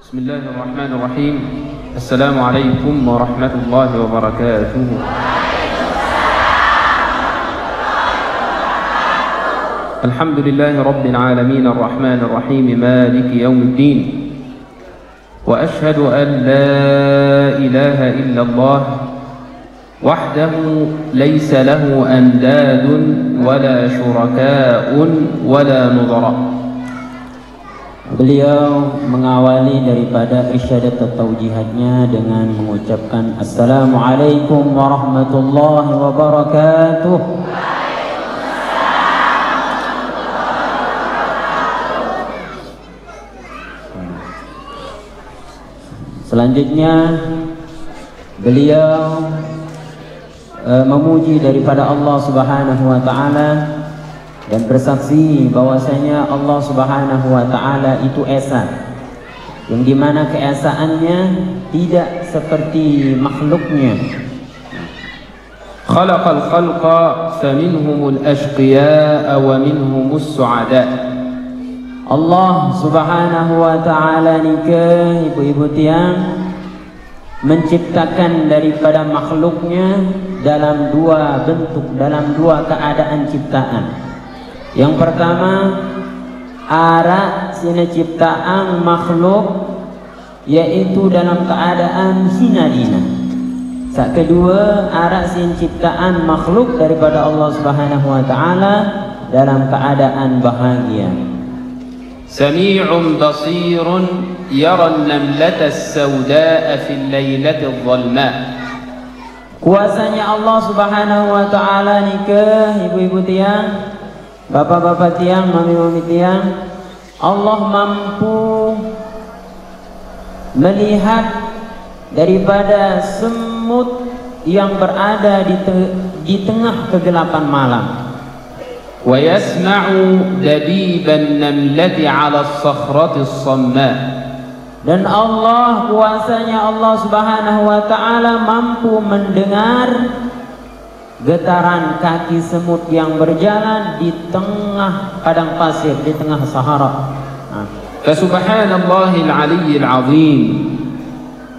بسم الله الرحمن الرحيم. السلام عليكم ورحمة الله وبركاته. الحمد لله رب العالمين الرحمن الرحيم مالك يوم الدين، وأشهد أن لا إله إلا الله وحده ليس له أنداد ولا شركاء ولا نظراء. Beliau mengawali daripada irsyadat atau jihadnya dengan mengucapkan Assalamualaikum warahmatullahi wabarakatuh. Selanjutnya beliau memuji daripada Allah Subhanahu wa taala dan bersaksi bahwasanya Allah Subhanahu wa taala itu esa, yang dimana keesaannya tidak seperti makhluknya. Khalaqal khalqa faminhumul ashqiya wa minhumus su'ada. Allah Subhanahu wa taala nikah ibu-ibu tiang menciptakan daripada makhluknya dalam dua bentuk, dalam dua keadaan ciptaan. Yang pertama, ara sina ciptaan makhluk yaitu dalam keadaan hina dina. Sak kedua, ara sina ciptaan makhluk daripada Allah Subhanahu wa taala dalam keadaan bahagia. Sami'un basirun yara an-namlata as-sawda'a fi al-lailati adh-dhalma. Kuasanya Allah Subhanahu wa taala nikah ibu-ibu tiang, bapak-bapak tiang, mami-mami tiang, Allah mampu melihat daripada semut yang berada di tengah kegelapan malam. Wa yasma'u dabiban namlati 'ala as-sakhrati as-samma. Dan Allah, kuasanya Allah Subhanahu wa taala mampu mendengar getaran kaki semut yang berjalan di tengah padang pasir, di tengah Sahara. Fasubhanallahil 'aliyyil 'azim.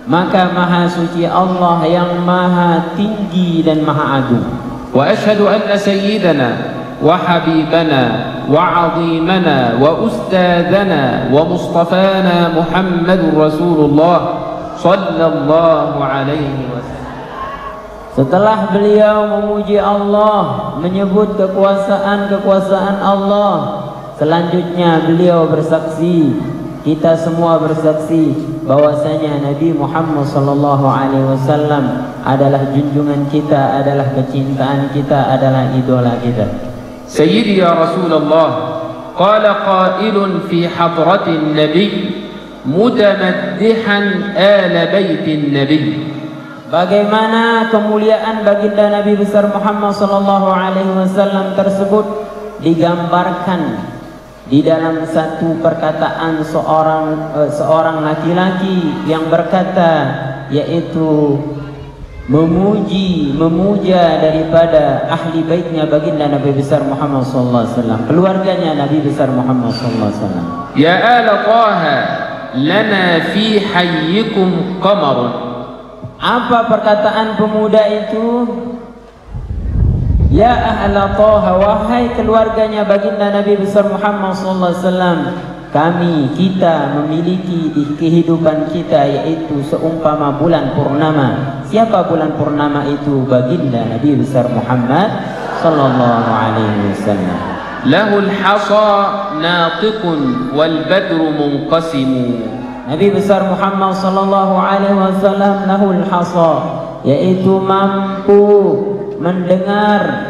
Maka maha suci Allah yang maha tinggi dan maha agung. Wa asyhadu anna sayyidana wa habibana wa 'azimana wa ustadzana wa mustafana Muhammadur Rasulullah sallallahu alaihi wasallam. Setelah beliau memuji Allah, menyebut kekuasaan Allah, selanjutnya beliau bersaksi, kita semua bersaksi bahwasanya Nabi Muhammad sallallahu alaihi wasallam adalah junjungan kita, adalah kecintaan kita, adalah idola kita. Sayyidi ya Rasulullah, qala qailun fi hadratin nabi mutamaddihan ala baitin nabi. Bagaimana kemuliaan baginda Nabi besar Muhammad sallallahu alaihi wasallam tersebut digambarkan di dalam satu perkataan seorang laki-laki yang berkata, yaitu memuja daripada ahli baitnya baginda Nabi besar Muhammad sallallahu alaihi wasallam, keluarganya Nabi besar Muhammad sallallahu alaihi wasallam. Ya ala Taha lana fi hayyikum qamarun. Apa perkataan pemuda itu? Ya ahla Taha, wahai keluarganya baginda Nabi besar Muhammad sallallahu alaihi wasallam, kita memiliki di kehidupan kita yaitu seumpama bulan purnama. Siapa bulan purnama itu? Baginda Nabi besar Muhammad sallallahu alaihi wasallam. Lahul hasa natiqun wal badru munqasimu. Nabi besar Muhammad sallallahu alaihi wasallam lahul hasa, yaitu mampu mendengar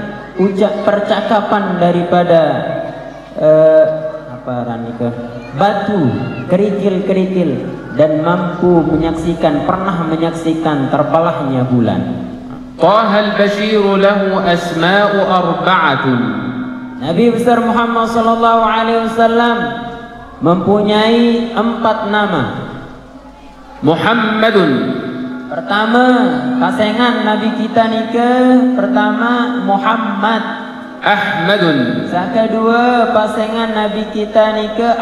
percakapan daripada batu, kerikil-kerikil, dan mampu pernah menyaksikan terbelahnya bulan. Tahal Bashiru lahu asma'u arba'atun. Nabi besar Muhammad sallallahu alaihi wasallam mempunyai 4 nama. Muhammadun, pertama pasangan Nabi kita nikah, pertama Muhammad. Ahmadun, yang kedua pasangan Nabi kita nikah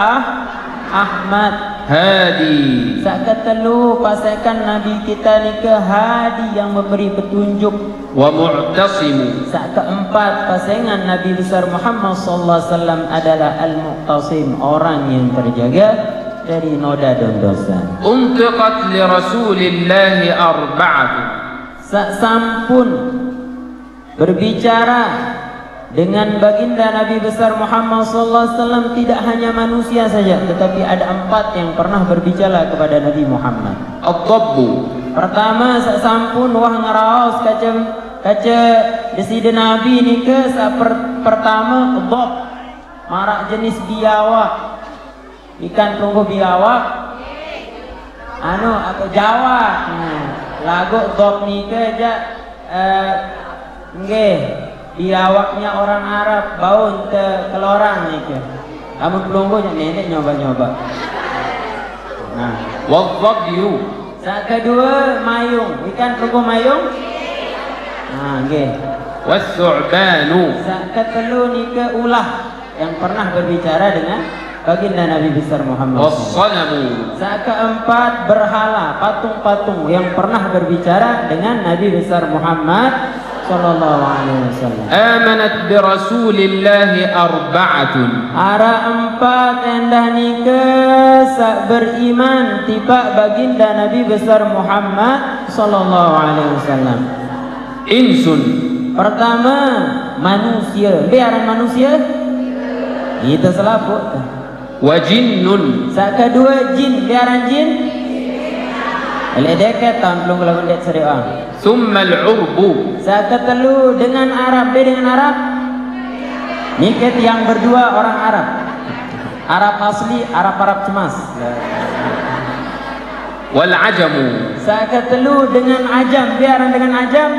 Ahmad. hadi. Sak ketelu pastikan nabi kita ni ke hadi yang memberi petunjuk. Wa mu'tasim. Sak keempat pasangan Nabi besar Muhammad sallallahu alaihi wasallam adalah al-muqtasim, orang yang terjaga dari noda dan dosa. Untiqat li Rasulillah arba'atu. Sak sampun berbicara dengan baginda Nabi besar Muhammad sallallahu alaihi wasallam tidak hanya manusia saja, tetapi ada 4 yang pernah berbicara kepada Nabi Muhammad. Ad-dabbu. Pertama sak sampun wah ngaraos kaca deside Nabi ni ke pertama dhab, marak jenis biawak, ikan tunggu biawak atau Jawa. Lagu dhab ni ke ja nggih biawaknya orang Arab bau te kelorang ni ke. Kamu pelunggu nenek nyoba-nyoba. Nah, wadhabyu. sak kedua mayung, ikan tunggu mayung. Nggih. Was-su'banu. Sak ketelu ni ke ulah yang pernah berbicara dengan baginda Nabi besar Muhammad. Was-sanamu. Sak keempat berhala, patung-patung yang pernah berbicara dengan Nabi besar Muhammad sallallahu alaihi wasallam. Amanat bi Rasulillah arba'atun. Ara 4 endah ni ke sak beriman tiba baginda Nabi besar Muhammad sallallahu alaihi wasallam. Insun. Pertama manusia, biaran manusia kita selaput. Wa jinnun. Sak kedua jin, biaran jin. Ledeket tahun belum lagu det serius. Thumma al-urbu. Sak ketelu dengan Arab, dengan Arab. Niket yang berdua orang Arab. Arab asli, Arab cemas. Wal ajamu. Sak ketelu dengan ajam, biaran dengan ajam.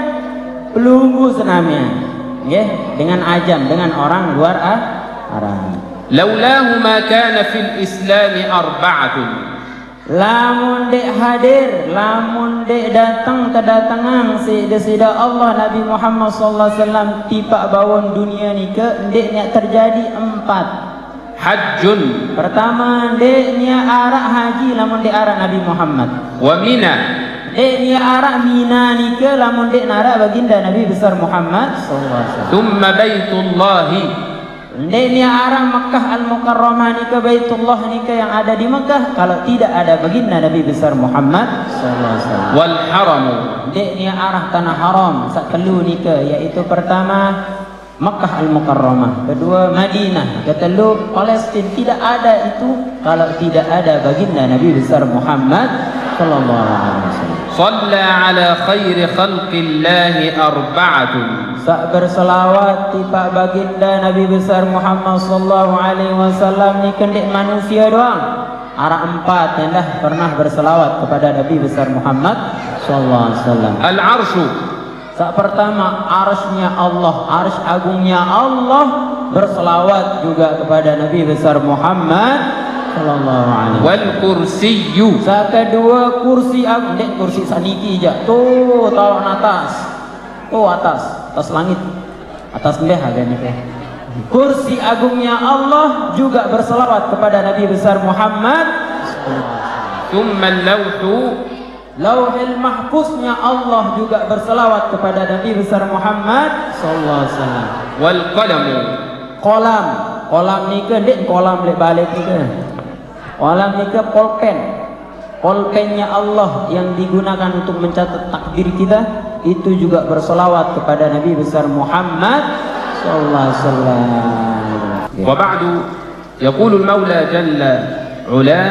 Pelunggu senamnya, dengan ajam, dengan orang luar Arab. Laulahu ma kana fil Islam arba'atun. Lamun dek hadir, lamun dek datang kedatangan sida Allah Nabi Muhammad sallallahu alaihi wasallam tiba bawon dunia ni ke deknya terjadi 4. Hajjun. Pertama deknya arak haji, lamun dek arak Nabi Muhammad. Wa mina. Deknya arak Mina ni ke lamun dek narak baginda Nabi besar Muhammad sallallahu alaihi wasallam. Thumma baitullah. Deknya arak Makkah al-Mukarramah ni ke Baitullah ni ke yang ada di Makkah kalau tidak ada baginda Nabi besar Muhammad sallallahu alaihi wasallam. Wal haram. Deknya arah tanah haram sak telu ni ke, yaitu pertama Makkah al-Mukarramah, kedua Madinah, ketelu Palestin. Tidak ada itu kalau tidak ada baginda Nabi besar Muhammad sallallahu alaihi wasallam. Shalla ala khairi khalqillahi arba'atun. Sak berselawat tiba baginda Nabi besar Muhammad sallallahu alaihi wasallam ni kendek manusia doang. Ara 4 yang dah pernah berselawat kepada Nabi besar Muhammad sallallahu alaihi wasallam. Al-arsyu. Sak pertama arsy-Nya Allah, arsy agungnya Allah berselawat juga kepada Nabi besar Muhammad sallallahu alaihi wasallam. Wal kursiyyu. Sak kedua kursi agung, dek kursi saniki je. Tuh tahu atas. Tuh atas langit. Atas mbeh agaknya teh. Kursi agungnya Allah juga berselawat kepada Nabi besar Muhammad sallallahu alaihi wasallam. Thumma al-lawhu. Lauhil mahfuznya Allah juga berselawat kepada Nabi besar Muhammad sallallahu alaihi wasallam. Wal qalamu. Kolam ni ke dek kolam lek balik ni ke. Kolam ni ke pulpen. Pulpennya Allah yang digunakan untuk mencatat takdir kita itu juga berselawat kepada Nabi besar Muhammad sallallahu alaihi wasallam. Wa ba'du yaqulu al-Maula jalla 'ala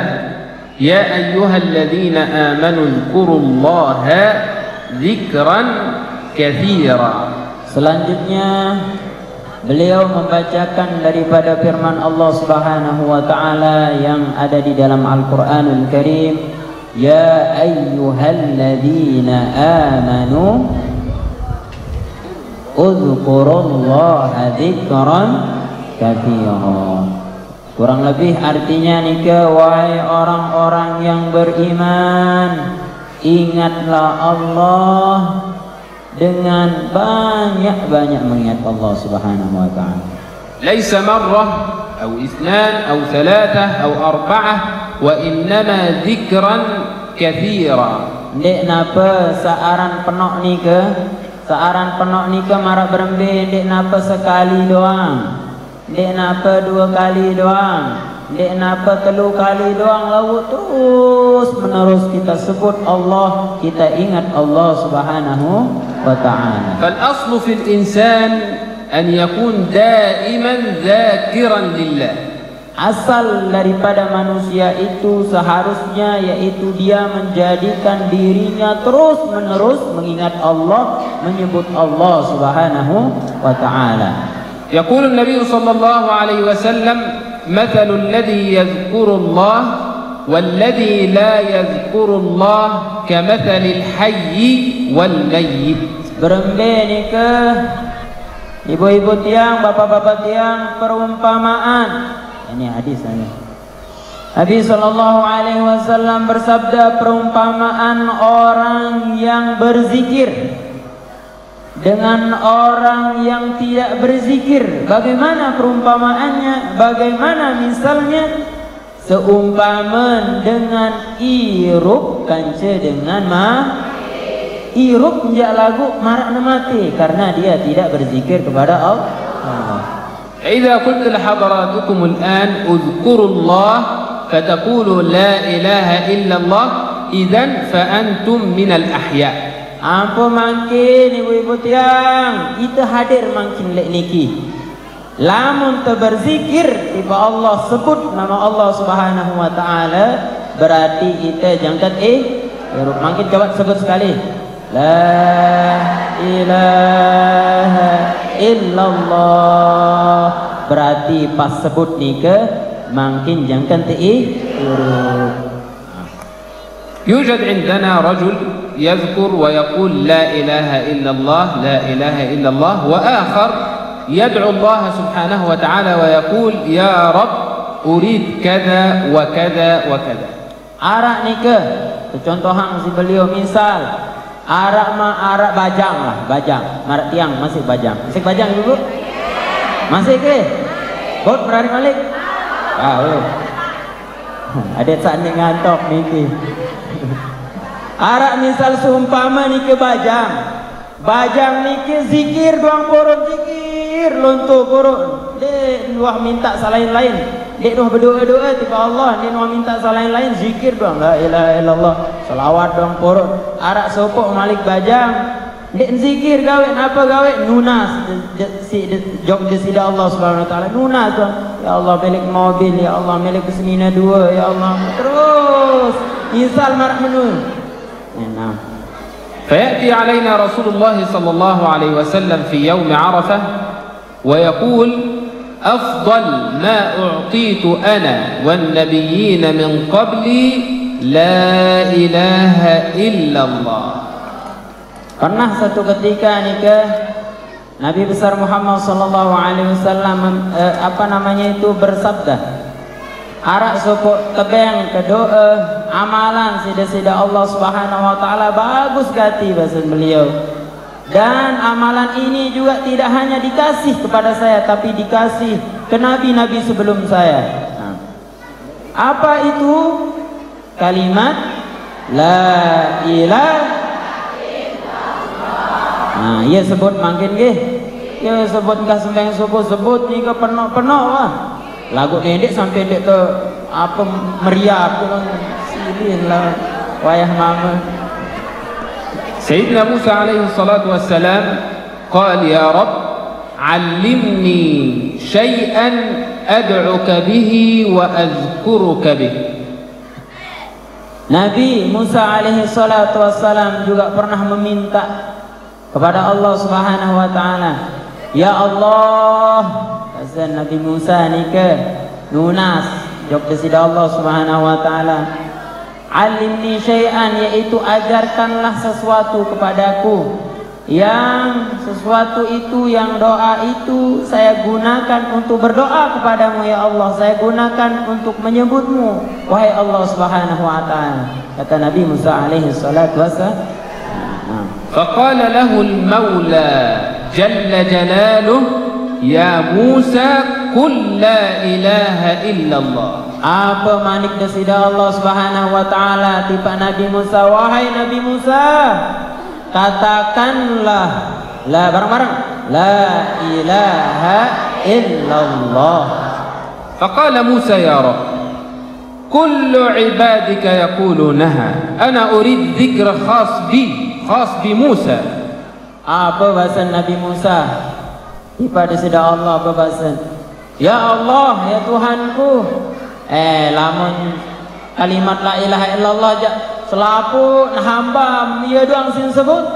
ya ayyuhalladzina amanu dzkurullaha dzikran katsira. Selanjutnya beliau membacakan daripada firman Allah Subhanahu wa taala yang ada di dalam Al-Qur'anul Karim, ya ayyuhalladzina amanu udzkurullaha dzikran katsira. Kurang lebih artinya nikah, wahai orang-orang yang beriman, ingatlah Allah dengan banyak-banyak mengingat Allah Subhanahu wa taala. Laisa marrah atau ithnan atau thalathah atau arba'ah wa innama dzikran katsira. Dek napa saaran penok ni ke? Saaran penok ni ke marak berembe dek napa sekali doang. Dek napa 2 kali doang. Dek napa 3 kali doang. Lalu terus menerus kita sebut Allah, kita ingat Allah Subhanahu wa ta'ala. Fal aslu fil insan an yakun daiman dzakiran lillah. Asal daripada manusia itu seharusnya yaitu dia menjadikan dirinya terus menerus mengingat Allah, menyebut Allah Subhanahu wa ta'ala. Yaqulu Nabi sallallahu alaihi wasallam, "Mathalul ladzi yadhkurullah wal ladzi la yadhkurullah kamathalil hayy wal mayyit." Berembe ni ke ibu-ibu tiang, bapak-bapak tiang, perumpamaan. Ini hadis saya. Nabi sallallahu alaihi wasallam bersabda, perumpamaan orang yang berzikir dengan orang yang tidak berzikir. Bagaimana perumpamaannya? Bagaimana misalnya? Seumpama dengan irup kanca dengan irup menjak lagu marak mati karena dia tidak berzikir kepada Allah. إذا قلت لحضراتكم الآن اذكروا الله فتقولوا لا إله إلا الله إذن فأنتم من الأحياء. Apa makin ibu-ibu tiang kita hadir makin lek niki. Lamun berzikir tiba Allah sebut nama Allah Subhanahu wa ta'ala berarti kita jangan makin coba sebut sekali. La ilaha illallah. Berarti pas sebut ni ke makin jangan يوجد عندنا رجل يذكر ويقول لا إله إلا الله لا إله إلا الله وآخر يدعو الله سبحانه وتعالى ويقول يا رب أريد كذا وكذا وكذا. Arak ni ke contohan si beliau misal arak arak bajang lah, bajang marak tiang masih bajang ibu masih ke bot berani balik ada saat ni ngantok ni arak misal seumpama ni ke bajang ni ke zikir doang porot zikir lonto porot dek luah minta salain lain dek doang berdoa tiba Allah dek doang minta salain lain zikir doang la ilaha illallah selawat doang porot arak sopok malik bajang dek zikir gawe apa gawe nunas jog desida Allah Subhanahu wa taala nunas doang ya Allah milik mobil ya Allah milik kesenina 2 ya Allah terus misal marak menun nah. فيأتي علينا رسول الله صلى الله عليه وسلم في يوم عرفة ويقول أفضل ما أعطيت أنا والنبيين من قبلي لا إله إلا الله. Pernah satu ketika nikah Nabi besar Muhammad sallallahu alaihi wasallam itu bersabda arak sopok tebeng ke doa amalan sida-sida Allah Subhanahu wa taala bagus gati bahasa beliau. Dan amalan ini juga tidak hanya dikasih kepada saya tapi dikasih ke nabi-nabi sebelum saya. Apa itu? Kalimat la ilaha illallah. Ia sebut makin nggih. Ia sebut ka sembang sebut ni ke penuh-penuh lah. Lagu pendek sampai dek ke apa meriah tu silin lah wayah mama. Sayyidina Musa alaihi salatu wassalam qala ya Rabb allimni syai'an ad'uka bihi wa azkuruka bihi. Nabi Musa alaihi salatu wassalam juga pernah meminta kepada Allah Subhanahu wa taala, ya Allah, azan Nabi Musa ni ke nunas jawab desida Allah Subhanahu wa taala, alimni syai'an, yaitu ajarkanlah sesuatu kepadaku yang sesuatu itu yang doa itu saya gunakan untuk berdoa kepadamu ya Allah, saya gunakan untuk menyebutmu wahai Allah Subhanahu wa taala. Kata Nabi Musa alaihi salatu wassalam, faqala lahu al-maula jalla jalaluhu ya Musa قل لا إله إلا الله. Apa manik desida Allah Subhanahu wa taala tipa Nabi Musa, wahai Nabi Musa, katakanlah la bareng-bareng la ilaha illallah. فقال موسى يا رب كل عبادك يقولونها أنا أريد ذكر خاص بي خاص بموسى. Apa bahasa Nabi Musa? Tiba desida Allah apa bahasa? Ya Allah, ya Tuhanku. Lamun kalimat la ilaha illallah selapu hamba dia doang sin sebut.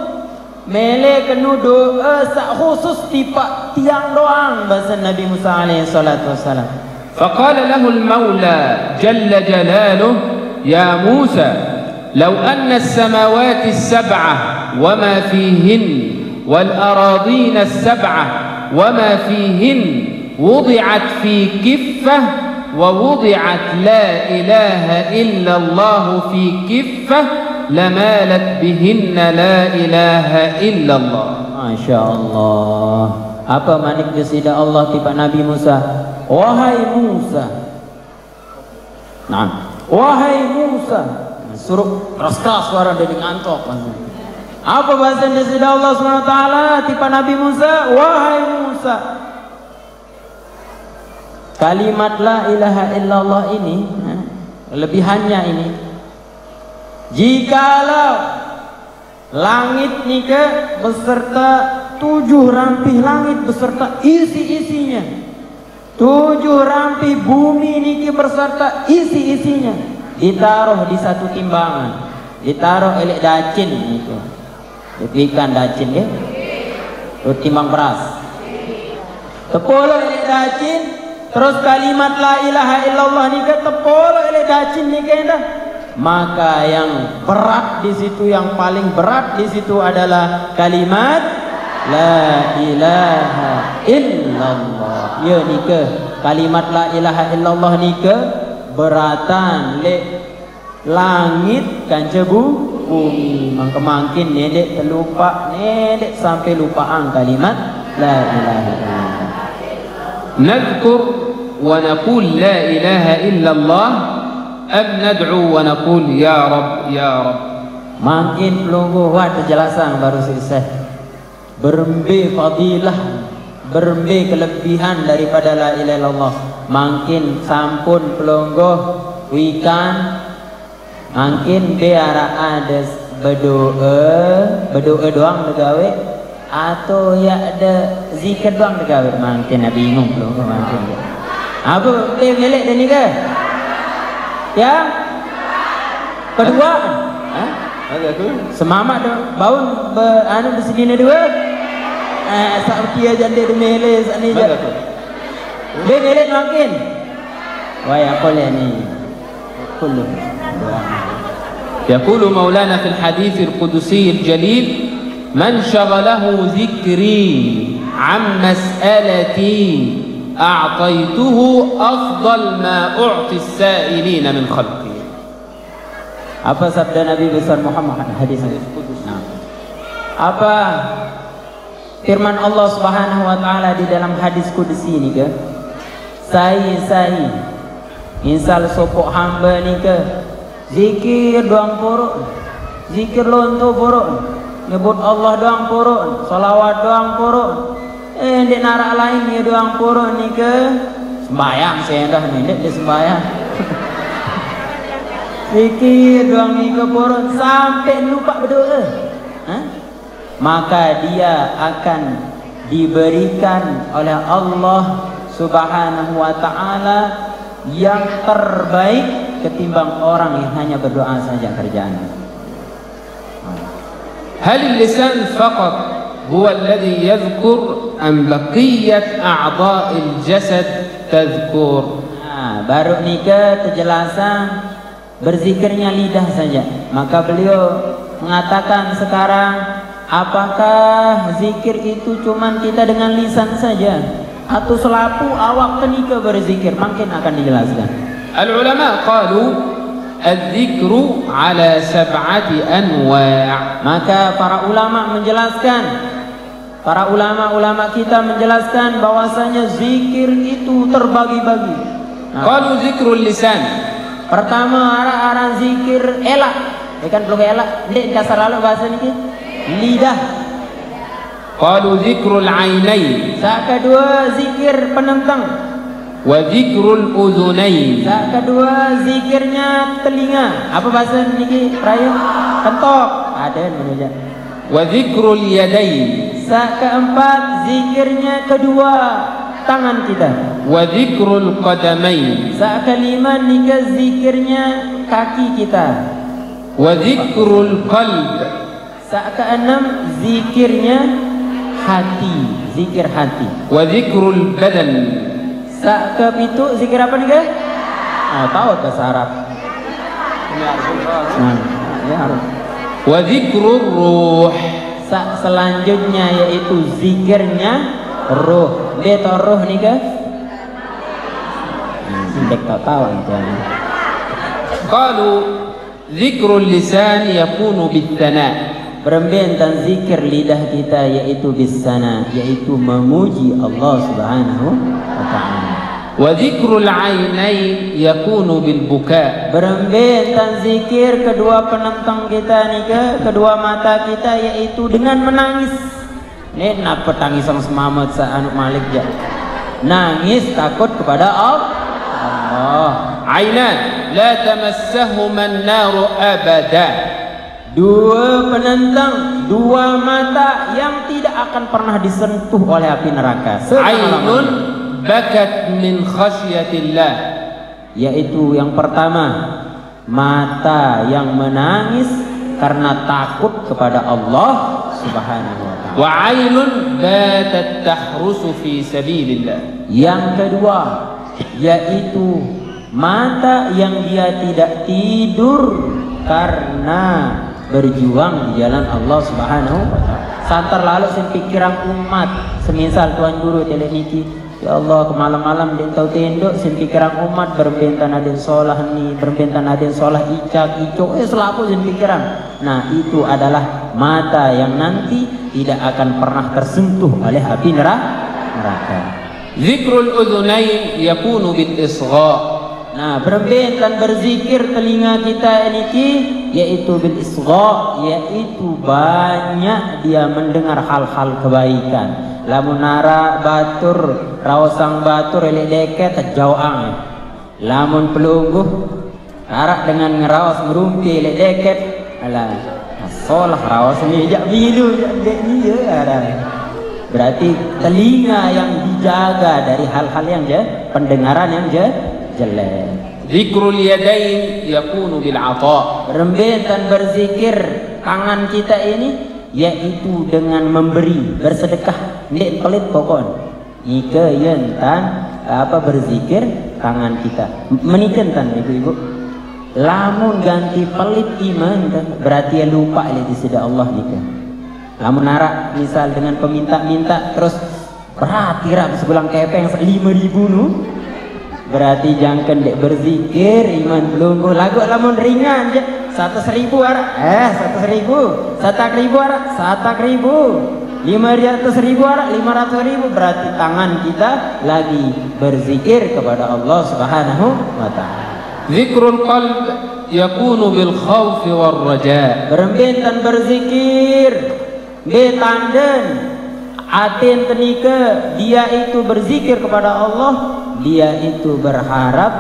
Mele kenu doa sak khusus tipa tiang doang bahasa Nabi Musa alaihi salatu wassalam. فقال له المولى جل جلاله يا موسى لو أن السماوات السبعة وما فيهن والأراضين السبعة وما فيهن وضعت في كفة ووضعت لا إله إلا الله في كفة لمالت بهن لا إله إلا الله. Masya Allah. Apa manik desida Allah tiba Nabi Musa, wahai Musa. Nah, wahai Musa. Suruh keras suara dari ngantok. Apa bahasa desida Allah SWT tiba Nabi Musa, wahai Musa. Kalimat la ilaha illallah ini, lebihannya ini, jikalau langit nika beserta 7 rampih langit beserta isi-isinya, 7 rampih bumi niki beserta isi-isinya ditaruh di satu timbangan, ditaruh elek dacin niku, ikan dacin ya, timbang beras, tepolo elek dacin. Terus kalimat la ilaha illallah nika tepolo elek dacin nika dah. Maka yang berat di situ, yang paling berat di situ adalah kalimat la ilaha illallah. Ya nika kalimat la ilaha illallah nika beratan le langit kan cebu bumi. Mangka mangkin nedek terlupa, nedek sampai lupaan kalimat la ilaha illallah. نذكر ونقول لا إله إلا الله أم ندعو ونقول يا رب يا رب. Makin pelunggu penjelasan baru selesai. Berembe fadilah, berembe kelebihan daripada la ilaha illallah. Makin sampun pelunggu wikan, makin biara ada berdoa doang degawe. Atau ya ada zikir doang degawe, makin bingung belum makin. Apa melek dan ni ke? Ya? Kedua? Semamak dong, baun anu di sini dua. Sakti aja dia melek sani je. Dia melek makin. Wah ya boleh ni. Kullu. يقول مولانا في الحديث القدسي الجليل من شغله ذكري عن مسألتي أعطيته أفضل ما أعطي السائلين من خلقي. Apa sabda Nabi besar Muhammad hadis qudus? Apa firman Allah Subhanahu wa taala di dalam hadis qudsi ni ke? Sai insal sopok hamba ni ke zikir doang porok, zikir lonto porok, nyebut Allah doang porok, salawat doang porok. Di narak lain ni doang porok ni ke sembahyang saya dah ni dia sembahyang. Zikir doang ni ke porok sampai lupa berdoa. Maka dia akan diberikan oleh Allah Subhanahu wa taala yang terbaik ketimbang orang yang hanya berdoa saja kerjaannya. هل اللسان فقط هو الذي يذكر أم بقية أعضاء الجسد تذكر؟ Baru nikah kejelasan berzikirnya lidah saja. Maka beliau mengatakan sekarang, apakah zikir itu cuman kita dengan lisan saja atau selapu awak kenika berzikir? Makin akan dijelaskan. العلماء قالوا الذكر على 7 أنواع. Maka para ulama menjelaskan Para ulama-ulama kita menjelaskan bahwasanya zikir itu terbagi-bagi. قالوا ذكر اللسان. Pertama arah zikir elak. Kan belum elak. Ini dasar lalu bahasa ini lidah. قالوا ذكر العينين. Saat kedua zikir penentang. وذكر الأذنين. Saat kedua zikirnya telinga. Apa bahasa ini? Raya kentok. Ada menunjuk. وذكر اليدين. Saat keempat zikirnya kedua tangan kita. وذكر القدمين. Saat kelima nikah zikirnya kaki kita. وذكر القلب. Saat keenam zikirnya hati, zikir hati. وذكر البدن. Saat kepitu zikir apa nih guys? Tahu bahasa Arab. Ya harus. وذكر الروح. Saat selanjutnya yaitu zikirnya ruh. Beto ruh nih guys. Sindek tak tahu itu. قالوا ذكر اللسان يكون بالثناء. Berembentan zikir lidah kita yaitu bisana, yaitu memuji Allah Subhanahu wa taala. وذكر العينين يكون بالبكاء. Berembentan zikir kedua penentang kita nih kedua mata kita yaitu dengan menangis. Ini kenapa tangisan semamat saat Malik ya? Nangis takut kepada Allah. عينان لا تمسهما النار أبدا. Dua penentang, dua mata yang tidak akan pernah disentuh oleh api neraka. Ainun bakat min khasyatillah. Yaitu yang pertama, mata yang menangis karena takut kepada Allah Subhanahu wa taala. Wa ainun batat tahrusu fi sabilillah. Yang kedua, yaitu mata yang dia tidak tidur karena berjuang di jalan Allah Subhanahu wa taala. Santar lalu pikiran umat, semisal tuan guru teleniki, ya Allah kemalam-malam dia tahu tendok pikiran umat berbentan ada solah ni, berbentan ada solah icak icok selaku pikiran. Nah, itu adalah mata yang nanti tidak akan pernah tersentuh oleh api neraka. Zikrul udhunain yakunu bil isgha. Nah, berbentan berzikir telinga kita ini yaitu bil isgha, yaitu banyak dia mendengar hal-hal kebaikan. Lamun nara batur rawasang batur elek deket jauang. Lamun pelungguh arak dengan ngerawas ngerumpi elek deket alah solah rawas ni jak bilu jak dek ni ada. Berarti telinga yang dijaga dari hal-hal yang pendengaran yang jelek. Zikrul yadain yakunu bil ata. Rembetan berzikir tangan kita ini yaitu dengan memberi, bersedekah, ndek pelit pokon. Ika yentan berzikir tangan kita. Menikentan ibu-ibu. Lamun ganti pelit iman berarti lupa di sida Allah nika. Lamun narak misal dengan peminta-minta terus berat sebulan kepeng 5.000 nu. Berarti jangan dek berzikir iman belum lagu lamun ringan je 100.000 arak 100.000 arak 500.000 arak 500.000 berarti tangan kita lagi berzikir kepada Allah Subhanahu wa taala. Zikrul qalb yakunu bil khawf war raja. Berembentan berzikir betanden aten tenika dia itu berzikir kepada Allah, dia itu berharap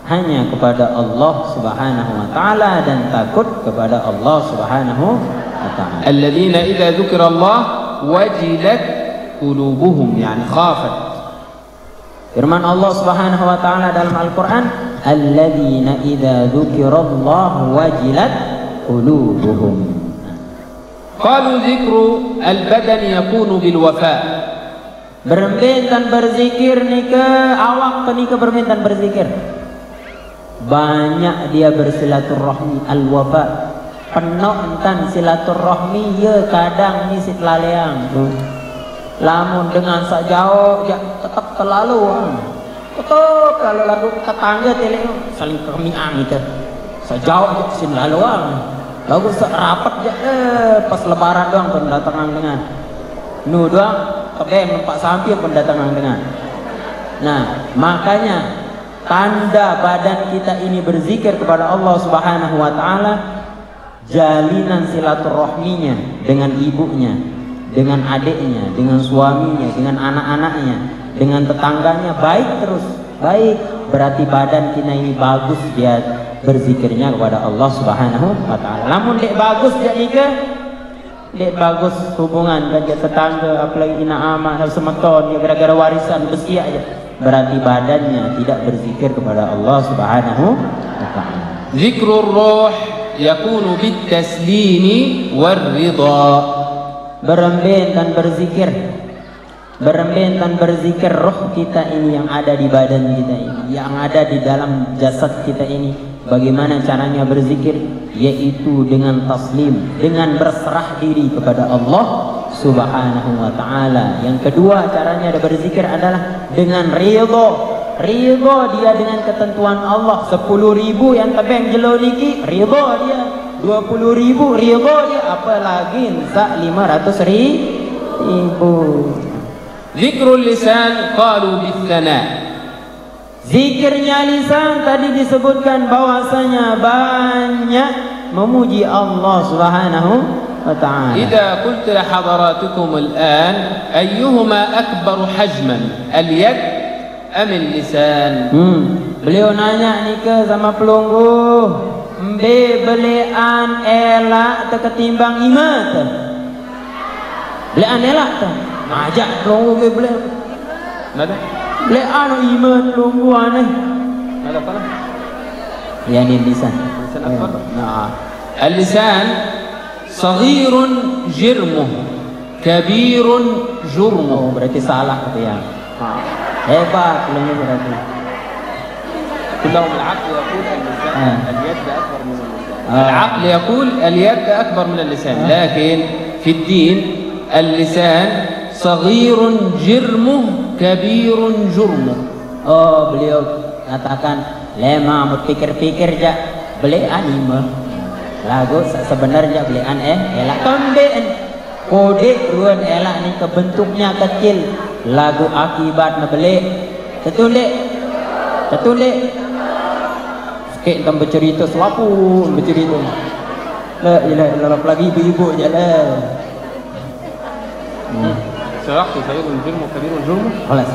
hanya kepada Allah Subhanahu wa taala dan takut kepada Allah Subhanahu wa taala. Alladzina idza dzukira Allah wajilat qulubuhum, yani khafat. Firman Allah Subhanahu wa taala dalam Al-Qur'an, alladzina idza dzukira Allah wajilat qulubuhum. Qalu zikru al-badan yakunu bil wafa. Berembentan berzikir nika awak nika berembentan berzikir. Banyak dia bersilaturahmi al-wafa. Penuh entan silaturahmi ya kadang ni sitlaleang tu. Lamun dengan sajauh tetap terlalu. Tetap kalau lagu tetangga tele saling kemiang itu. Sajauh sin laluang. Lagu rapat je pas lebaran doang pendatangan dengan Nu doang nampak sampir pendatangan dengan. Nah, makanya tanda badan kita ini berzikir kepada Allah Subhanahu wa taala, jalinan silaturahminya dengan ibunya, dengan adiknya, dengan suaminya, dengan anak-anaknya, dengan tetangganya baik terus, baik. Berarti badan kita ini bagus dia berzikirnya kepada Allah Subhanahu wa taala. Namun dek bagus jadi ke dek bagus hubungan dengan tetangga, apalagi ina amak dan semeton ya gara-gara warisan besi aja. Berarti badannya tidak berzikir kepada Allah Subhanahu wa taala. Zikrur ruh yakunu bit taslimi war ridha. Beremben dan berzikir roh kita ini yang ada di badan kita ini, yang ada di dalam jasad kita ini. Bagaimana caranya berzikir? Yaitu dengan taslim, dengan berserah diri kepada Allah Subhanahu wa taala. Yang kedua caranya berzikir adalah dengan ridho. Ridho dia dengan ketentuan Allah. 10.000 yang tebeng jelo niki ridho dia. 20.000 ridho dia, apalagi sak 500.000. Zikrul lisan qalu bitsana. Zikirnya lisan tadi disebutkan bahwasanya banyak memuji Allah Subhanahu wa taala. Idza qultu li hadaratukum al-an ayyuhuma akbar hajman al-yad am al-lisan? Beliau nanya nih ke sama pelunggu, mbe belean elak ketimbang imat. Belean elak tu. Ajak pelunggu ke bele. Nada? Belean imat pelunggu aneh. Nada apa? Ya ni lisan. Lisan apa? Nah. Al-lisan saghirun jirmuh, kabirun jurmuh. Oh, berarti salah kata ya. Hebat pelunggu berarti. كلهم العقل يقول اللسان اليد أكبر من اللسان. العقل يقول اليد أكبر من اللسان، لكن في الدين اللسان صغير جرمه كبير جرمه. Oh, beliau katakan lema berpikir-pikir ja beli anime lagu sebenarnya beli elak tomben kode ruan elak ni kebentuknya kecil lagu akibat beli tertulik sikit kan bercerita suapu bercerita la ilaha illallah lagi ibu-ibu je lah. سيقصد صغير الجرم وكبير الجرم. خلاص.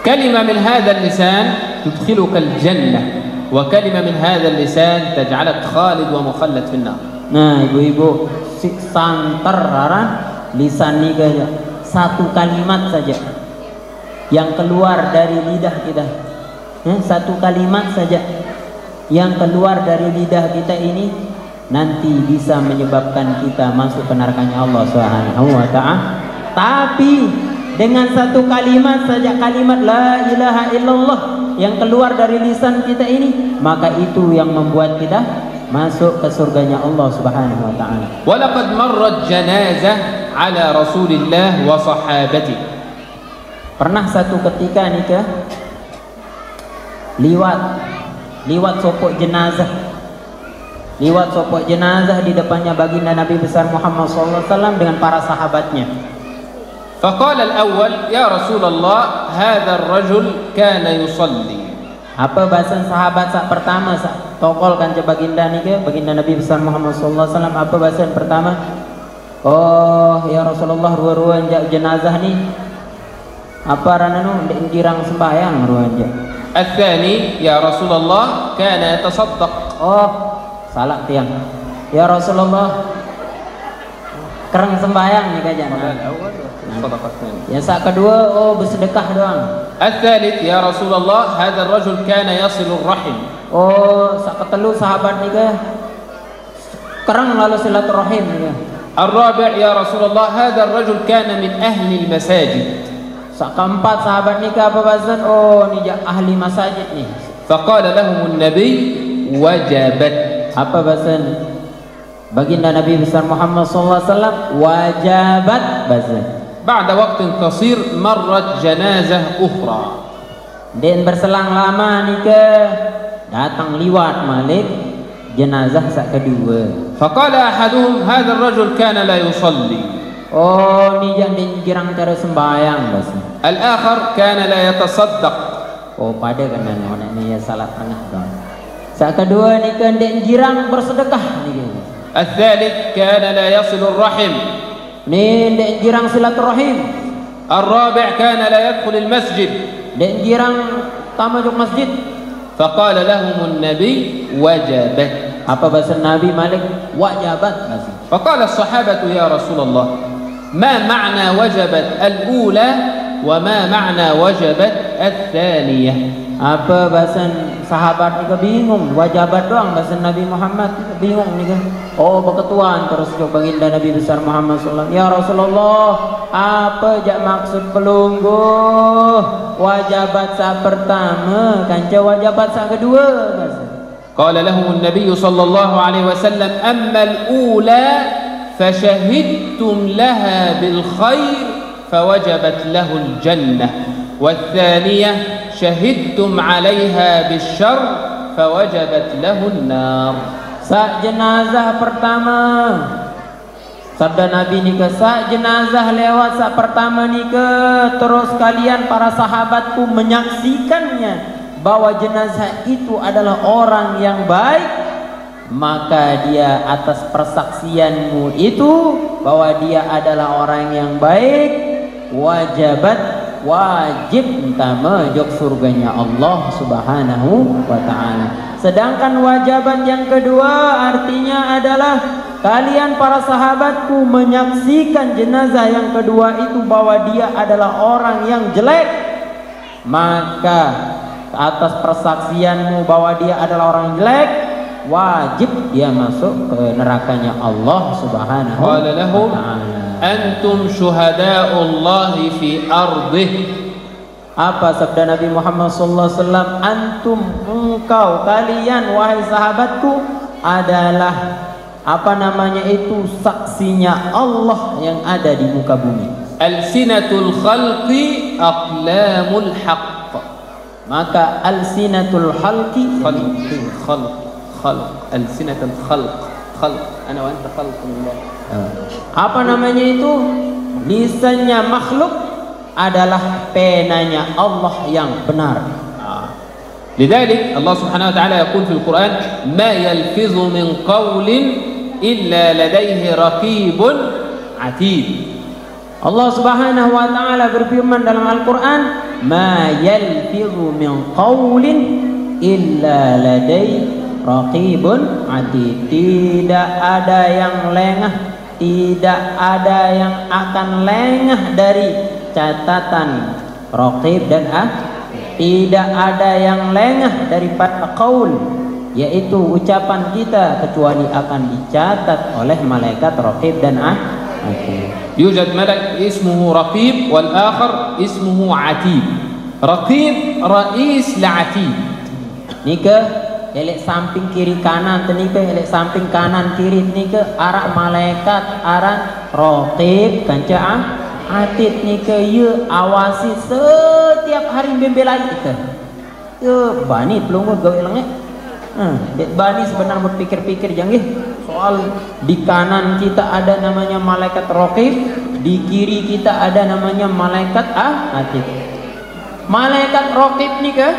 كلمة من هذا اللسان تدخلك الجنة، وكلمة من هذا اللسان تجعلك خالد ومخلد في النار. Nah, ibu-ibu santer lisan ni saja. Satu kalimat saja yang keluar dari lidah kita. Satu kalimat saja yang keluar dari lidah kita ini nanti bisa menyebabkan kita masuk ke nerakanya Allah Subhanahu wa taala. Tapi dengan satu kalimat saja, kalimat la ilaha illallah yang keluar dari lisan kita ini, maka itu yang membuat kita masuk ke surganya Allah Subhanahu wa taala. Walaqad marrat janazah ala Rasulillah wa sahabati. Pernah satu ketika nih ke liwat sopok jenazah di depannya baginda Nabi besar Muhammad SAW dengan para sahabatnya. فقال الأول يا رسول الله هذا الرجل كان يصلي. Apa bahasan sahabat sak pertama sak tokol kan je baginda ni ke baginda Nabi besar Muhammad SAW. Apa bahasan pertama? Oh ya Rasulullah ruan jenazah ni apa rananu ndek girang sembahyang ruan je. الثاني يا رسول الله كان يتصدق. Oh salah tiang. Ya Rasulullah kerang sembahyang nih kajian. Yang sak kedua oh bersedekah doang. الثالث يا رسول الله هذا الرجل كان يصل الرحم. Oh sak ketelu sahabat nih ke kerang lalu silaturahim nih. الرابع يا رسول الله هذا الرجل كان من أهل المساجد. Sak keempat sahabat nih ke apa bahasan? Oh nih ahli masjid nih. فقال لهم النبي وجبت. Apa bahasan? Baginda Nabi besar Muhammad SAW wajabat bahasan. بعد وقت قصير مرت جنازة أخرى. Dan berselang lama nih ke datang liwat malik jenazah sak kedua. فقال أحدهم هذا الرجل كان لا يصلي. Oh, ni yang girang cara sembahyang bas. الآخر كان لا يتصدق. Oh, pada kena orang ni ya salah tengah dong. Sak kedua ni kan dek girang bersedekah ni. الثالث كان لا يصل الرحم. Ni dek girang silaturahim. الرابع كان لا يدخل المسجد. Dek girang tamasuk masjid. فقال لهم النبي وجبت. Apa bahasa Nabi Malik? Wajabat masih. فقال الصحابة يا رسول الله ما معنى وجبت الأولى وما معنى وجبت الثانية. Apa bahasa sahabat ni bingung. Wajabat doang bahasa Nabi Muhammad bingung ni kan. Oh, berketuan terus ke baginda Nabi besar Muhammad sallallahu alaihi wasallam. Ya Rasulullah, apa jak maksud pelungguh? Wajabat sa pertama, kanca wajabat sa kedua bahasa. قال لهم النبي صلى الله عليه وسلم أما الأولى فشهدتم لها بالخير فوجبت له الجنة والثانية شهدتم عليها بالشر فوجبت له النار. Saat jenazah pertama sabda Nabi ni ke, saat jenazah lewat saat pertama ni ke, terus kalian para sahabatku menyaksikannya bahwa jenazah itu adalah orang yang baik, maka dia atas persaksianmu itu bahwa dia adalah orang yang baik, wajib utama jok surganya Allah Subhanahu wa taala. Sedangkan wajabat yang kedua artinya adalah kalian para sahabatku menyaksikan jenazah yang kedua itu bahwa dia adalah orang yang jelek, maka atas persaksianmu bahwa dia adalah orang jelek, wajib dia masuk ke nerakanya Allah Subhanahu wa taala. Antum syuhada'ullahi fi ardih. Apa sabda Nabi Muhammad sallallahu alaihi wasallam? Antum, engkau, kalian wahai sahabatku adalah apa namanya itu, saksinya Allah yang ada di muka bumi. Alsinatul khalqi aqlamul haqq. Maka alsinatul khalqi alsinatul khalq ana wa anta khalqullah. Apa namanya itu? Lisannya makhluk adalah penanya Allah yang benar. لذلك الله سبحانه وتعالى يقول في القرآن ما يلفظ من قول إلا لديه رقيب عتيد. Allah Subhanahu wa taala berfirman dalam Al-Qur'an, ma yalfidhu min qaulin illa ladai raqibun atid. Tidak ada yang lengah, tidak ada yang akan lengah dari catatan raqib dan tidak ada yang lengah daripada qaul, yaitu ucapan kita, kecuali akan dicatat oleh malaikat raqib dan atid. يوجد ملك اسمه رقيب والآخر اسمه عتيد. رقيب رئيس لعتيد. Nika elek samping kiri kanan, tenika elek samping kanan kiri, nika arah malaikat, arah raqib kanca atid. Nika ye awasi setiap hari bembelai kita. Ye bani pelungguh gawe lengek. Dek bani sebenarnya berpikir-pikir janggih soal di kanan kita ada namanya malaikat raqib, di kiri kita ada namanya malaikat atid. Malaikat raqib nih ke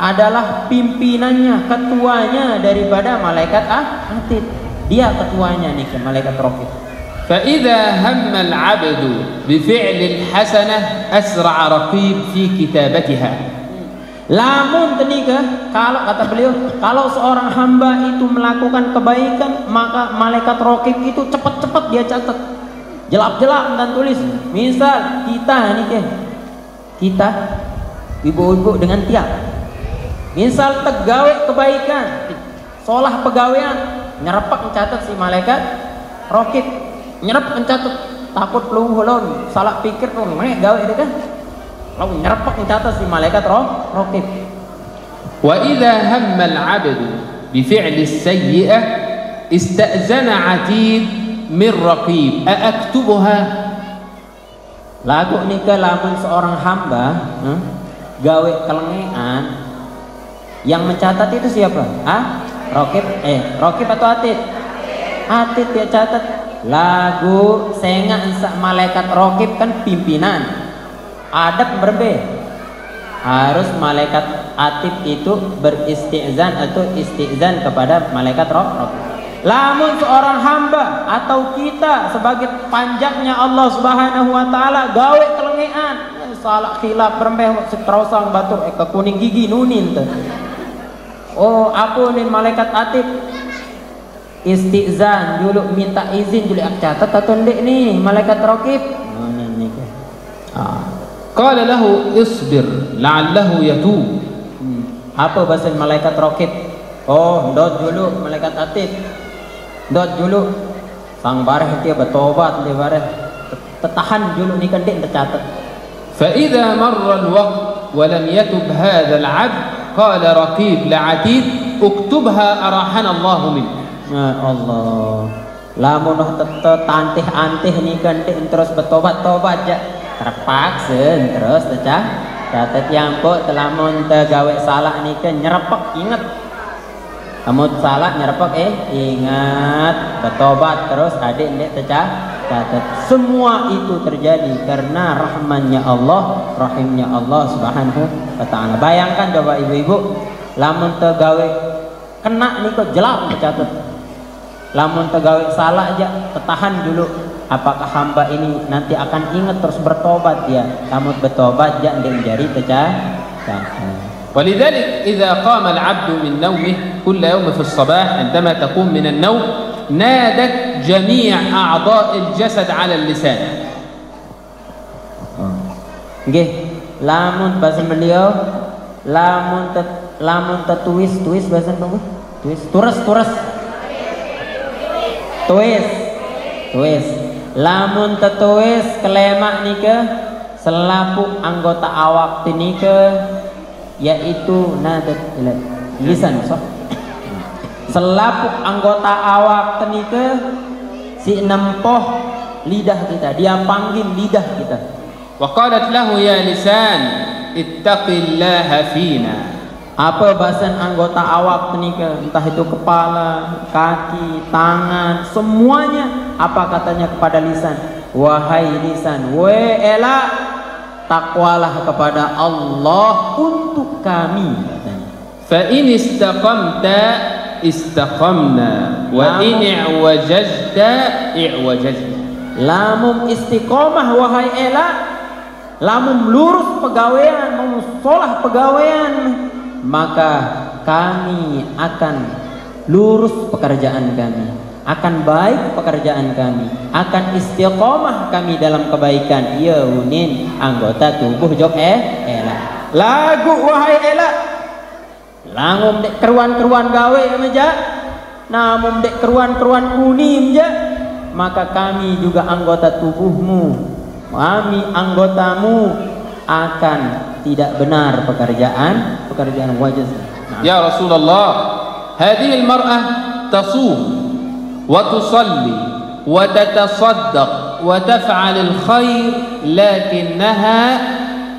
adalah pimpinannya, ketuanya daripada malaikat atid. Dia ketuanya nih ke malaikat raqib. فإذا هم العبد بفعل الحسنة أسرع رقيب في كتابتها. Lamun tenika, kalau kata beliau, kalau seorang hamba itu melakukan kebaikan, maka malaikat raqib itu cepat-cepat dia catat, jelap-jelap dan tulis. Misal kita nih kita ibu-ibu dengan tiap, misal tegawe kebaikan, solah pegawaian, nyerpak mencatat si malaikat raqib, nyerap mencatat, takut pelung salah pikir tuh gawe itu kan. Lalu nyerpak mencatat si malaikat raqib. Wa idza hamma al-'abdu bi fi'li as-sayyi'ah ista'zana 'atid min raqib aktubuha. Lagu nika lamun seorang hamba gawe kelengean, yang mencatat itu siapa? Raqib raqib atau atid? Atid dia catat. Lagu sengak sak malaikat rokib kan pimpinan. Adab berbeda. Harus malaikat atib itu beristizan atau istizan kepada malaikat rokib. Lamun seorang hamba atau kita sebagai panjangnya Allah Subhanahu wa taala gawe kelengean, salah khilaf berembeh seterosang batur ke kuning gigi nunin tuh. Oh, apa nih malaikat atib? Istizan dulu minta izin dulu catat atau ndek nih malaikat raqib. Qala lahu isbir la'allahu yatub. Apa bahasa malaikat raqib? Oh, dot dulu malaikat atib. Dot dulu sang bareh dia bertobat dia bareh. Tetahan dulu nih kan ndek tercatat. Fa idza marra al-waqt wa lam yatub hadha al-'abd qala raqib la'atid uktubha arahana Allah min. Ya Allah, lamun tantih-antih nih kan terus bertobat-tobat aja terpaksa terus catat yang kok telamun tegawe salah nih kan nyerepek inget kamu salah nyerepek ingat bertobat terus adik catat semua itu terjadi karena rahmannya Allah rahimnya Allah Subhanahu wa ta'ala. Bayangkan coba ibu-ibu lamun tegawe kena nih kok jelak catat. Lamun tegawe salah aja tertahan dulu. Apakah hamba ini nanti akan ingat terus bertobat dia? Lamun bertobat aja dia menjadi tercatat. ولذلك إذا قام العبد من نومه كل يوم في الصباح عندما تقوم من النوم نادت جميع أعضاء الجسد على اللسان. Nggih, lamun bahasa beliau lamun tetuis bahasa apa? Tuis. Lamun tetuis kelemak nika selapuk anggota awak tinika yaitu nadat lisan selapuk anggota awak tinika si nempoh lidah kita, dia panggil lidah kita. Wa qalat lahu ya lisan ittaqillaha fina. Apa bahasan anggota awak nika, entah itu kepala, kaki, tangan, semuanya apa katanya kepada lisan? Wahai lisan, elak takwalah kepada Allah untuk kami katanya. Fa in istaqamta istaqamna wa in i'wajajta i'wajajna. Lamun istiqomah wahai elak, lamun lurus pegawaian, musolah pegawaian, maka kami akan lurus pekerjaan kami, akan baik pekerjaan kami, akan istiqomah kami dalam kebaikan. Ya unin anggota tubuh jok elak. Lagu wahai elak. Langum dek keruan-keruan gawe meja, namun dek keruan-keruan kuning je, maka kami juga anggota tubuhmu, kami anggotamu akan tidak benar pekerjaan wajib. Ya Rasulullah, hadhihi al-mar'ah tasum wa tusalli wa tatasaddaq wa taf'al al-khair lakinnaha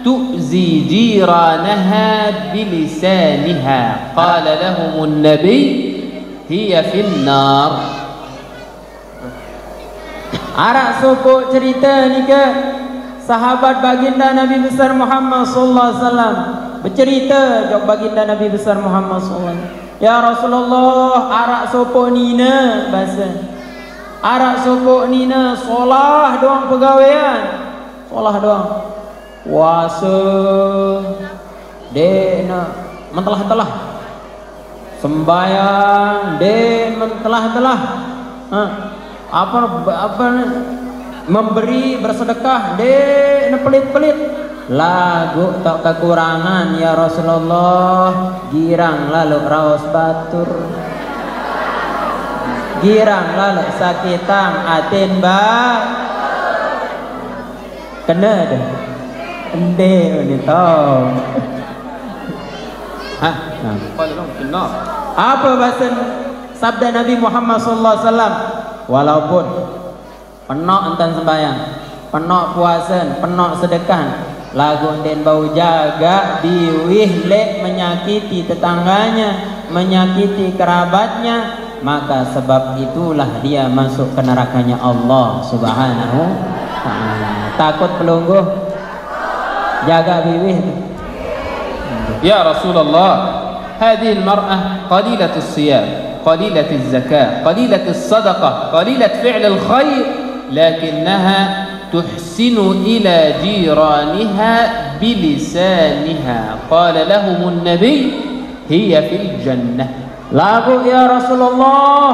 tu'zi jiranaha bilisaniha. Qala lahum an-nabi hiya fin nar. Arak suku cerita nika sahabat baginda Nabi besar Muhammad sallallahu alaihi wasallam bercerita jok baginda Nabi besar Muhammad sallallahu alaihi wasallam, ya Rasulullah, arak sopo nina bahasa arak sopo nina solah doang pegawaian, solah doang puasa dena mentelah-telah sembayang den mentelah-telah apa memberi bersedekah dek pelit-pelit lagu tak kekurangan ya Rasulullah, girang lalu raos batur, girang lalu sakitang atin bak kena deh ende ini tau apa bahasa sabda Nabi Muhammad sallallahu alaihi wasallam, walaupun penok enten sembahyang, penok puasa, penok sedekah, lagu den bau jaga biwih lek menyakiti tetangganya, menyakiti kerabatnya, maka sebab itulah dia masuk ke nerakanya Allah Subhanahu ta'ala. Takut pelungguh? Jaga bibir. يا رسول الله هذه المرأة قليلة الصيام قليلة الزكاة قليلة الصدقة قليلة فعل الخير لكنها تحسن إلى جيرانها بلسانها قال لهم النبي هي في الجنة. Lagu ya Rasulullah.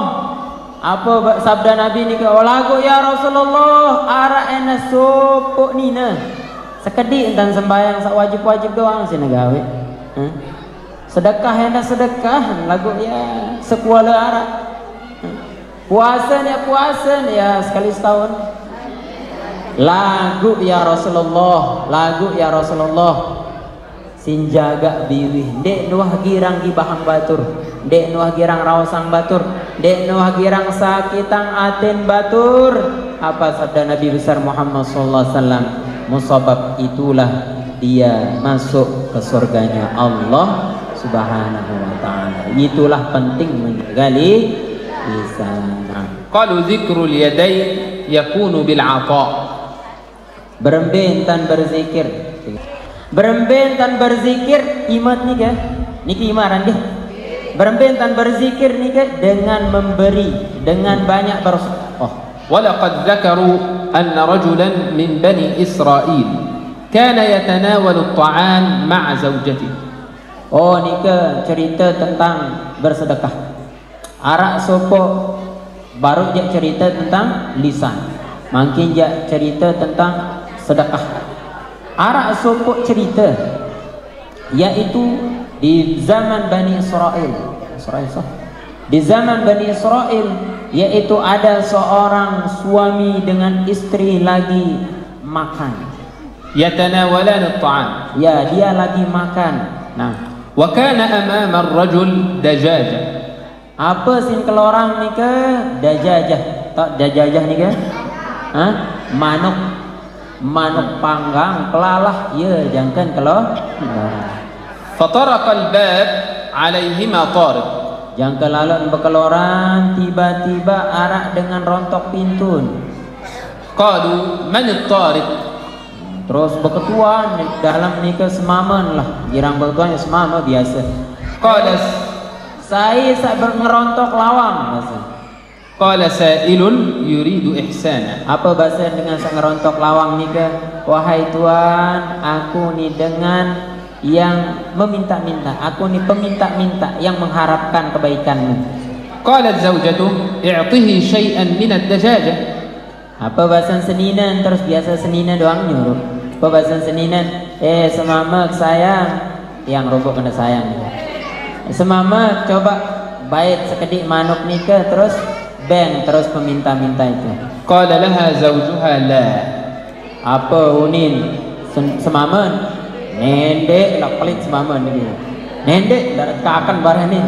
Apa sabda Nabi ni ke? Oh, lagu ya Rasulullah. Ara ena supuk nina. Sekedik entan sembahyang sak wajib-wajib doang sini gawe. Sedekah ena sedekah lagu ya sekuala ara. Puasa ya sekali setahun. Lagu ya Rasulullah, lagu ya Rasulullah. Sinjaga biwih, dek nuah girang gibahang batur, dek nuah girang rawasang batur, dek nuah girang sakitang aten batur. Apa sabda Nabi besar Muhammad sallallahu alaihi wasallam? Musabab itulah dia masuk ke surganya Allah Subhanahu wa ta'ala. Itulah penting menjaga lisan. Qalu dzikrul yadayn yakunu bil 'ata'. Beremben tan berzikir. Beremben tan berzikir imat nih ke? Niki imaran deh. Beremben tan berzikir nih ke dengan memberi, dengan banyak bersedekah. ولقد ذكروا أن رجلا من بني إسرائيل كان يتناول الطعام مع زوجته. Oh, nika cerita tentang bersedekah. Arak sopo baru dia cerita tentang lisan. Makin dia cerita tentang sedekah. Arak sopo cerita yaitu di zaman Bani Israel. Di zaman Bani Israel yaitu ada seorang suami dengan istri lagi makan. يتناولان الطعام. Ya, dia lagi makan. Nah, وكان أمام الرجل دجاجة. apa sin kelorang ni ke? Dajajah. Tak dajajah ni ke? Hah? Manuk panggang kelalah ya jangan kelor. فطرق الباب عليهما طارق. Jangka lalat berkeluaran tiba-tiba arak dengan rontok pintu. قالوا من الطارق. Terus berketuan dalam nikah semaman lah. Girang berketuan semama biasa. قال Saya ngerontok lawang. قال سائل يريد إحسانا. Apa bahasa dengan saya ngerontok lawang nikah? Wahai Tuhan, aku ni dengan yang meminta-minta, aku ni peminta-minta yang mengharapkan kebaikanmu. قالت زوجته اعطه شيئا من الدجاجة. Apa bahasa seninan? Terus biasa seninan doang nyuruh. Apa bahasa seninan? Semamak sayang, yang robok kena sayang. Semamak coba bait sekedik manuk nikah terus bang terus peminta-minta itu. قال لها زوجها لا. Apa unin semaman? Nendek lah pelit semaman ni. Nendek dah kakan barang ni.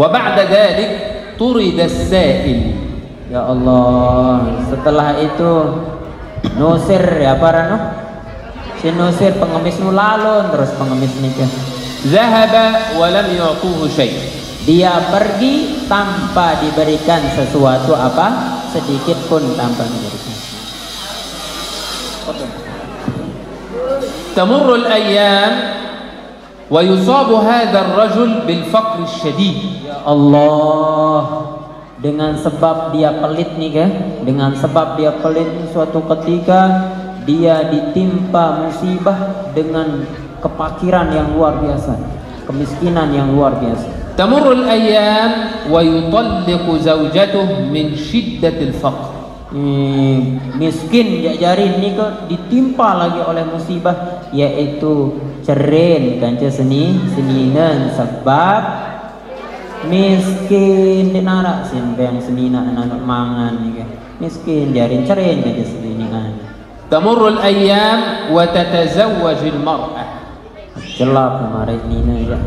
وبعد ذلك طرد السائل. Ya Allah, setelah itu nusir ya para no. Si nusir pengemis nu lalun terus pengemis nikah. ذهب ولم يعطوه شيء. Dia pergi tanpa diberikan sesuatu apa sedikit pun tanpa diberikan. تمر الأيام ويصاب هذا الرجل بالفقر الشديد. Ya Allah, dengan sebab dia pelit nih kan, dengan sebab dia pelit suatu ketika dia ditimpa musibah dengan kepakiran yang luar biasa, kemiskinan yang luar biasa. تمر الأيام ويطلق زوجته من شدة الفقر. Miskin jajarin ni ke ditimpa lagi oleh musibah yaitu cerin kanca seninan sebab miskin dinara simbang senina anak mangan ni ke miskin jarin cerin kanca seninan. تمر الأيام وتتزوج المرأة. Celap kemarin nina ya.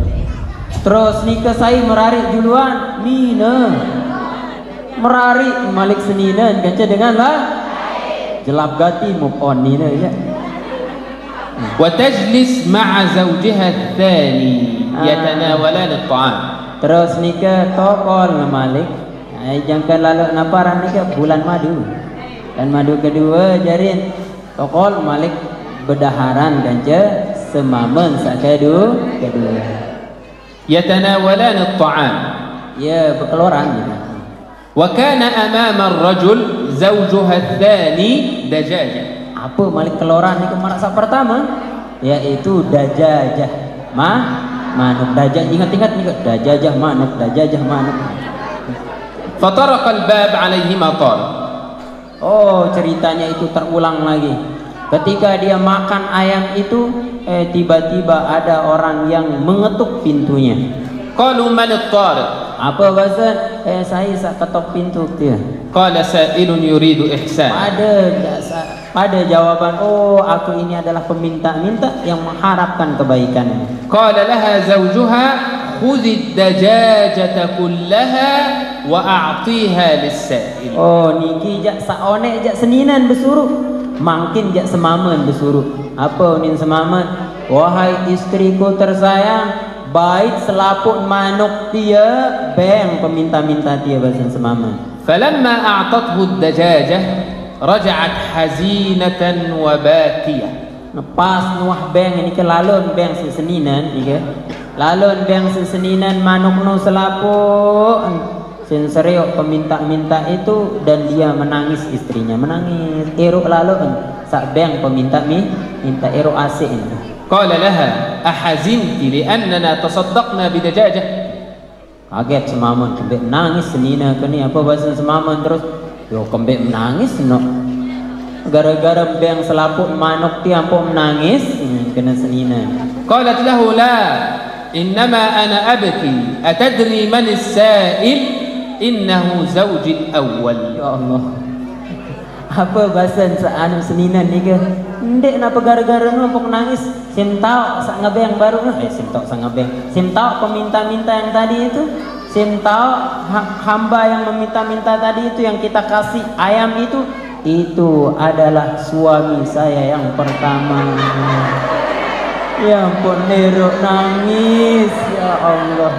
Terus nikah saya merarik duluan nina. Merarik malik seninan kanca dengan lah jelap gati move on nina ya. وتجلس مع زوجها الثاني يتناولان الطعام. Terus nika tokol Malik. Jangka lalu naparan nika bulan madu. Dan madu kedua jarin tokol Malik bedaharan ganja semamen sakadu kedua. يتناولان الطعام. Ya berkeluaran gitu. وكان أمام الرجل زوجها الثاني دجاجة. Apa Malik keluaran nika marasa pertama? Yaitu dajajah. Manuk dajajah. Ingat-ingat nika dajajah manuk. فطرق الباب عليهما طارق. Oh, ceritanya itu terulang lagi. Ketika dia makan ayam itu, tiba-tiba ada orang yang mengetuk pintunya. قالوا من الطارق؟ Apa bahasa? Saya ketok pintu dia. قال سائل يريد إحسان. Pada jawaban, oh aku ini adalah peminta-minta yang mengharapkan kebaikannya. قال لها زوجها خذ الدجاجة كلها وأعطيها للسائل. Oh niki jak saone jak seninan bersuruh, mungkin jak semamen bersuruh. Apa unin semamen? Wahai istriku tersayang, baik selaput manuk dia beng peminta-minta dia bahasa semamen. فلما أعطته الدجاجة رجعت حزينة وباكية. Pas nuah beng ini ke lalun beng seseninan ika. Lalun beng seseninan manuk nu selaput sin seriok peminta-minta itu dan dia menangis, istrinya menangis. Eruk lalun sak beng peminta minta eruk asik itu. قال لها أحزنت لأننا تصدقنا بدجاجة. Kaget semamun kembek nangis senina kini apa bahasa semamun terus yo kembek menangis no gara-gara beng selaput manuk tiampo menangis kena senina. قالت له لا إنما أنا أبكي أتدري من السائل إنه زوجي الأول. Ya Allah, apa bahasa anu senina ni ke ndek napa gara-gara nu pok nangis sim tau sak ngebeng baru sim tau peminta-minta yang tadi itu, sim tau hamba yang meminta-minta tadi itu yang kita kasih ayam itu adalah suami saya yang pertama. Ya ampun nerok nangis, ya Allah.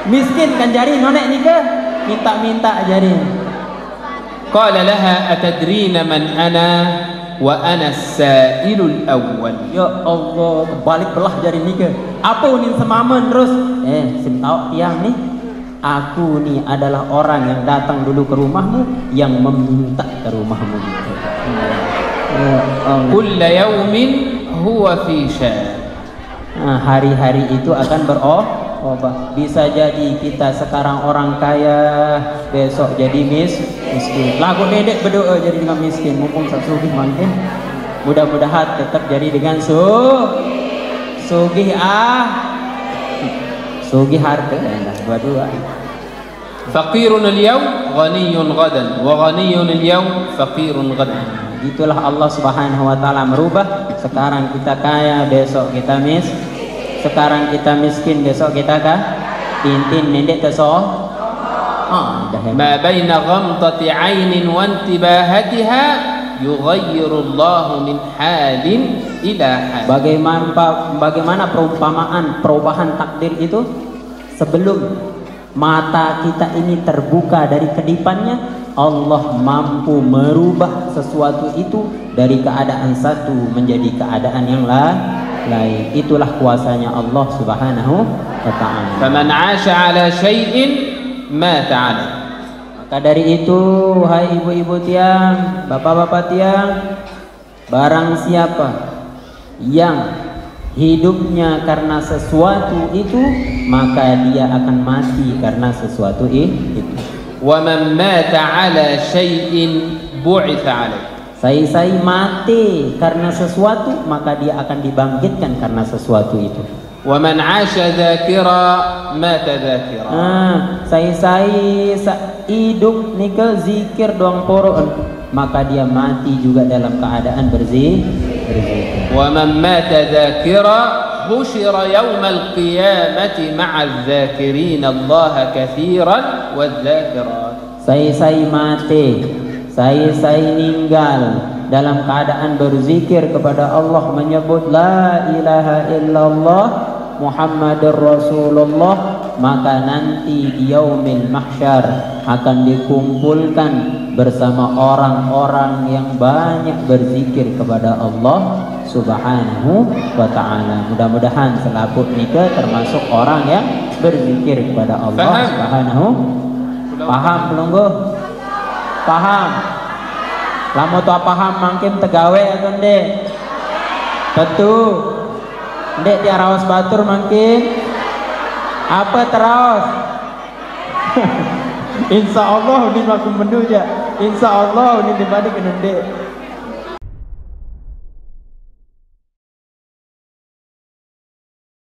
Miskin kan jari nonek nikah minta-minta jari. قال لها أتدرين من أنا وأنا السائل الأول. Ya Allah, balik belah jari nikah. Apa unin semamen terus? Sim tau tiang nih. Aku nih adalah orang yang datang dulu ke rumahmu, yang meminta ke rumahmu gitu. كل يوم هو في شأن. Nah, hari-hari itu akan berubah. Bisa jadi kita sekarang orang kaya, besok jadi miskin. Lagu dedek berdoa jadi dengan miskin, mumpung sugih mungkin. Mudah-mudahan tetap jadi dengan sugih harta dah dua-dua. فقير اليوم غني غدا وغني اليوم فقير غدا. Itulah Allah Subhanahu wa taala merubah. Sekarang kita kaya, besok kita sekarang kita miskin, besok kita tintin nendek teso. ما بين غمضة عين وانتباهتها يغير الله من حال إلى حال. Bagaimana perubahan takdir itu sebelum mata kita ini terbuka dari kedipannya, Allah mampu merubah sesuatu itu dari keadaan satu menjadi keadaan yang lain. Itulah kuasanya Allah Subhanahu wa taala. فمن عاش على شيء مات عليه. Maka dari itu, hai ibu-ibu tiang, bapak-bapak tiang, barang siapa yang hidupnya karena sesuatu itu, maka dia akan mati karena sesuatu itu. ومن مات على شيء بعث عليه. Saya mati karena sesuatu, maka dia akan dibangkitkan karena sesuatu itu. ومن عاش ذاكرا مات ذاكرا. Saya hidup nika zikir doang poroan, maka dia mati juga dalam keadaan berzikir. ومن مات ذاكرا حشر يوم القيامة مع الذاكرين الله كثيرا والذاكرات. Saya mati, saya meninggal dalam keadaan berzikir kepada Allah, menyebut la ilaha illallah Muhammadur Rasulullah maka nanti di yaumil mahsyar akan dikumpulkan bersama orang-orang yang banyak berzikir kepada Allah Subhanahu wa ta'ala. Mudah-mudahan selaput nikah termasuk orang yang berzikir kepada Allah Subhanahu. Paham pelungguh? Paham? Lamu tu paham makin tegawe atau ndek? Betul. Ndek dia rawas batur makin apa terus? Insya Allah ini aku menu ya. Insya Allah ini dibanding ndek.